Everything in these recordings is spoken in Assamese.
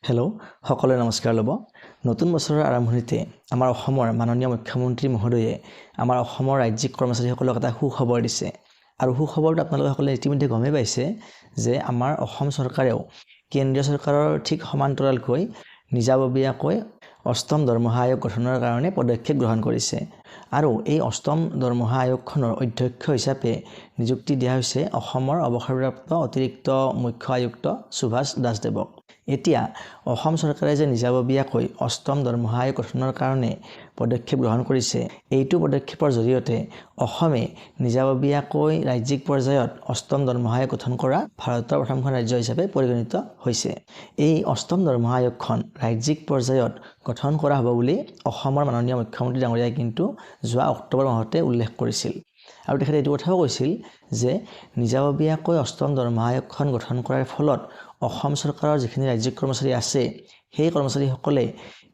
হেল্ল' সকলোৱে নমস্কাৰ ল'ব। নতুন বছৰৰ আৰম্ভণিতে আমাৰ অসমৰ মাননীয় মুখ্যমন্ত্ৰী মহোদয়ে আমাৰ অসমৰ ৰাজ্যিক কৰ্মচাৰীসকলক এটা সুখবৰ দিছে। আৰু সুখবৰটো আপোনালোকে সকলোৱে ইতিমধ্যে গমেই পাইছে যে আমাৰ অসম চৰকাৰেও কেন্দ্ৰীয় চৰকাৰৰ ঠিক সমান্তৰালকৈ নিজাববীয়াকৈ অষ্টম দৰমহা আয়োগ গঠনৰ কাৰণে পদক্ষেপ গ্ৰহণ কৰিছে। আৰু এই অষ্টম দৰমহা আয়োগখনৰ অধ্যক্ষ হিচাপে নিযুক্তি দিয়া হৈছে অসমৰ অৱসৰপ্ৰাপ্ত অতিৰিক্ত মুখ্য আয়ুক্ত সুভাষ দাসদেৱক। এতিয়া অসম চৰকাৰে যে নিজাববীয়াকৈ অষ্টম দৰমহা আয়োগ গঠনৰ কাৰণে পদক্ষেপ গ্ৰহণ কৰিছে, এইটো পদক্ষেপৰ জৰিয়তে অসমে নিজাববীয়াকৈ ৰাজ্যিক পৰ্যায়ত অষ্টম দৰমহা আয়োগ গঠন কৰা ভাৰতৰ প্ৰথমখন ৰাজ্য হিচাপে পৰিগণিত হৈছে। এই অষ্টম দৰমহা আয়োগখন ৰাজ্যিক পৰ্যায়ত গঠন কৰা হ'ব বুলি অসমৰ মাননীয় মুখ্যমন্ত্ৰী ডাঙৰীয়াই কিন্তু যোৱা অক্টোবৰ মাহতে উল্লেখ কৰিছিল। আৰু তেখেতে এইটো কথাও কৈছিল যে নিজাববীয়াকৈ অষ্টম দৰমহা আয়োগখন গঠন কৰাৰ ফলত অসম চৰকাৰৰ যিখিনি ৰাজ্যিক কৰ্মচাৰী আছে, সেই কৰ্মচাৰীসকলে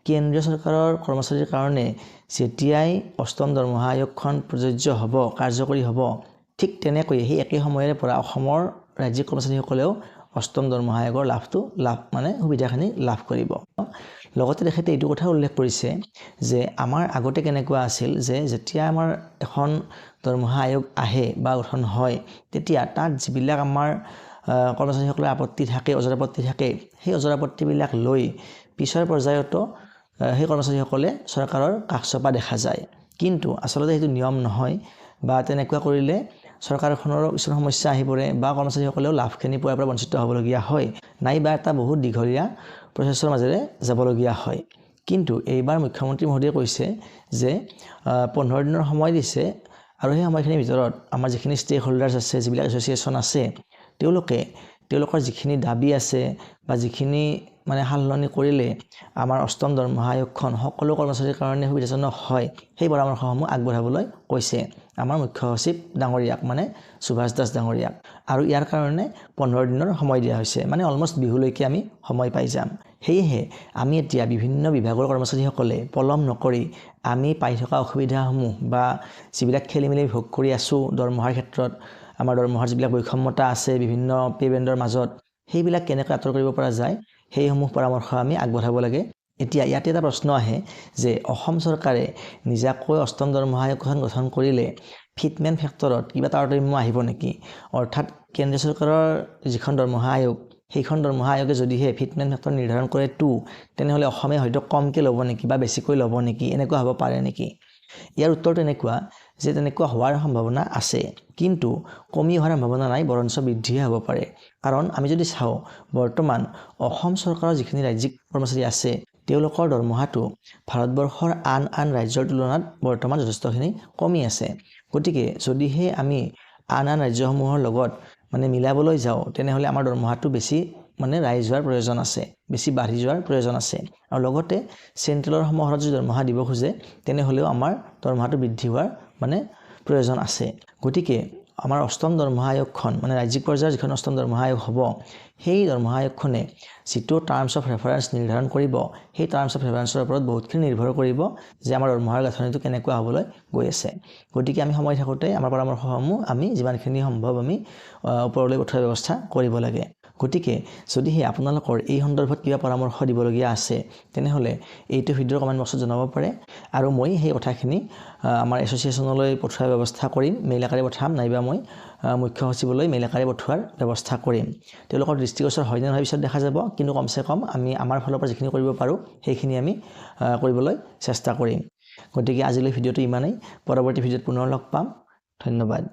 কেন্দ্ৰীয় চৰকাৰৰ কৰ্মচাৰীৰ কাৰণে যেতিয়াই অষ্টম দৰমহা আয়োগখন প্ৰযোজ্য হ'ব, কাৰ্যকৰী হ'ব, ঠিক তেনেকৈ সেই একে সময়ৰে পৰা অসমৰ ৰাজ্যিক কৰ্মচাৰীসকলেও অষ্টম দৰমহা আয়োগৰ সুবিধাখিনি লাভ কৰিব। লগতে তেখেতে এইটো কথা উল্লেখ কৰিছে যে আমাৰ আগতে কেনেকুৱা আছিল যে যেতিয়া আমাৰ এখন দৰমহা আয়োগ আহে বা গঠন হয়, তেতিয়া তাত যিবিলাক আমাৰ কৰ্মচাৰীসকলৰ আপত্তি থাকে, অজৰাপত্তি থাকে, সেই অজৰাপত্তিবিলাক লৈ পিছৰ পৰ্যায়তো সেই কৰ্মচাৰীসকলে চৰকাৰৰ কাষ চপা দেখা যায়। কিন্তু আচলতে সেইটো নিয়ম নহয়, বা তেনেকুৱা কৰিলে চৰকাৰখনৰো কিছুমান সমস্যা আহি পৰে বা কৰ্মচাৰীসকলেও লাভখিনি পোৱাৰ পৰা বঞ্চিত হ'বলগীয়া হয়, নাইবা এটা বহুত দীঘলীয়া প্ৰচেছৰ মাজেৰে যাবলগীয়া হয়। কিন্তু এইবাৰ মুখ্যমন্ত্ৰী মহোদয়ে কৈছে যে 15 দিনৰ সময় দিছে, আৰু সেই সময়খিনিৰ ভিতৰত আমাৰ যিখিনি ষ্টেক হোল্ডাৰ্ছ আছে, যিবিলাক এছ'চিয়েশ্যন আছে, তেওঁলোকৰ যিখিনি দাবী আছে বা যিখিনি সালসলনি কৰিলে আমাৰ অষ্টম দৰমহা আয়োগখন সকলো কৰ্মচাৰীৰ কাৰণে সুবিধাজনক হয়, সেই পৰামৰ্শসমূহ আগবঢ়াবলৈ কৈছে আমাৰ মুখ্য সচিব ডাঙৰীয়াক, সুভাষ দাস ডাঙৰীয়াক। আৰু ইয়াৰ কাৰণে 15 দিনৰ সময় দিয়া হৈছে, অলমষ্ট বিহুলৈকে আমি সময় পাই যাম। সেয়েহে আমি এতিয়া বিভিন্ন বিভাগৰ কৰ্মচাৰীসকলে পলম নকৰি আমি পাই থকা অসুবিধাসমূহ বা যিবিলাক খেলিমেলি ভোগ কৰি আছোঁ দৰমহাৰ ক্ষেত্ৰত, আমাৰ দৰমহাৰ যিবিলাক বৈষম্যতা আছে বিভিন্ন পে বেণ্ডৰ মাজত, সেইবিলাক কেনেকৈ আঁতৰ কৰিব পৰা যায়, সেইসমূহ পৰামৰ্শ আমি আগবঢ়াব লাগে। এতিয়া ইয়াতে এটা প্ৰশ্ন আহে যে অসম চৰকাৰে নিজাকৈ অষ্টম দৰমহা আয়োগখন গঠন কৰিলে ফিটমেণ্ট ফেক্টৰত কিবা তাৰতম্য আহিব নেকি? অৰ্থাৎ কেন্দ্ৰীয় চৰকাৰৰ যিখন দৰমহা আয়োগ, সেইখন দৰমহা আয়োগে যদিহে ফিটমেণ্ট ফেক্টৰ নিৰ্ধাৰণ কৰে 2, তেনেহ'লে অসমে হয়তো কমকৈ ল'ব নেকি বা বেছিকৈ ল'ব নেকি, এনেকুৱা হ'ব পাৰে নেকি? ইয়াৰ উত্তৰটো এনেকুৱা যে তেনেকুৱা হোৱাৰ সম্ভাৱনা আছে, কিন্তু কমি হোৱাৰ সম্ভাৱনা নাই, বৰঞ্চ বৃদ্ধিহে হ'ব পাৰে। কাৰণ আমি যদি চাওঁ, বৰ্তমান অসম চৰকাৰৰ যিখিনি ৰাজ্যিক কৰ্মচাৰী আছে, তেওঁলোকৰ দৰমহাটো ভাৰতবৰ্ষৰ আন ৰাজ্যৰ তুলনাত বৰ্তমান যথেষ্টখিনি কমি আছে। গতিকে যদিহে আমি আন ৰাজ্যসমূহৰ লগত মিলাবলৈ যাওঁ, তেনেহ'লে আমাৰ দৰমহাটো বেছি ৰাইজ হোৱাৰ প্ৰয়োজন আছে, বেছি বাঢ়ি যোৱাৰ প্ৰয়োজন আছে। আৰু লগতে চেণ্ট্ৰেলৰ সমাহাৰত যদি দৰমহা দিব খোজে, তেনেহ'লেও আমাৰ দৰমহাটো বৃদ্ধি হোৱাৰ প্ৰয়োজন আছে। গতিকে আমাৰ অষ্টম দৰমহা আয়োগখন ৰাজ্যিক পৰ্যায়ৰ যিখন অষ্টম দৰমহা আয়োগ হ'ব, সেই দৰমহা আয়োগখনে যিটো টাৰ্মছ অফ ৰেফাৰেঞ্চ নিৰ্ধাৰণ কৰিব, সেই টাৰ্মছ অফ ৰেফাৰেঞ্চৰ ওপৰত বহুতখিনি নিৰ্ভৰ কৰিব যে আমাৰ দৰমহাৰ গাঁথনিটো কেনেকুৱা হ'বলৈ গৈ আছে। গতিকে আমি সময় থাকোঁতে আমাৰ পৰামৰ্শসমূহ আমি যিমানখিনি সম্ভৱ আমি ওপৰলৈ পঠোৱাৰ ব্যৱস্থা কৰিব লাগে। গতিকে যদিহে আপোনালোকৰ এই সন্দৰ্ভত কিবা পৰামৰ্শ দিবলগীয়া আছে, তেনেহ'লে এইটো ভিডিঅ'ৰ কমেণ্ট বক্সত জনাব পাৰে, আৰু মই সেই কথাখিনি আমাৰ এছ'চিয়েশ্যনলৈ পঠোৱাৰ ব্যৱস্থা কৰিম, মেইল আকাৰে পঠাম, নাইবা মই মুখ্য সচিবলৈ মেইল আকাৰে পঠোৱাৰ ব্যৱস্থা কৰিম। তেওঁলোকৰ দৃষ্টিগোচৰ হয় নে নহয় পিছত দেখা যাব, কিন্তু কমচে কম আমি আমাৰ ফালৰ পৰা যিখিনি কৰিব পাৰোঁ সেইখিনি আমি কৰিবলৈ চেষ্টা কৰিম। গতিকে আজিলৈ ভিডিঅ'টো ইমানেই, পৰৱৰ্তী ভিডিঅ'ত পুনৰ লগ পাম। ধন্যবাদ।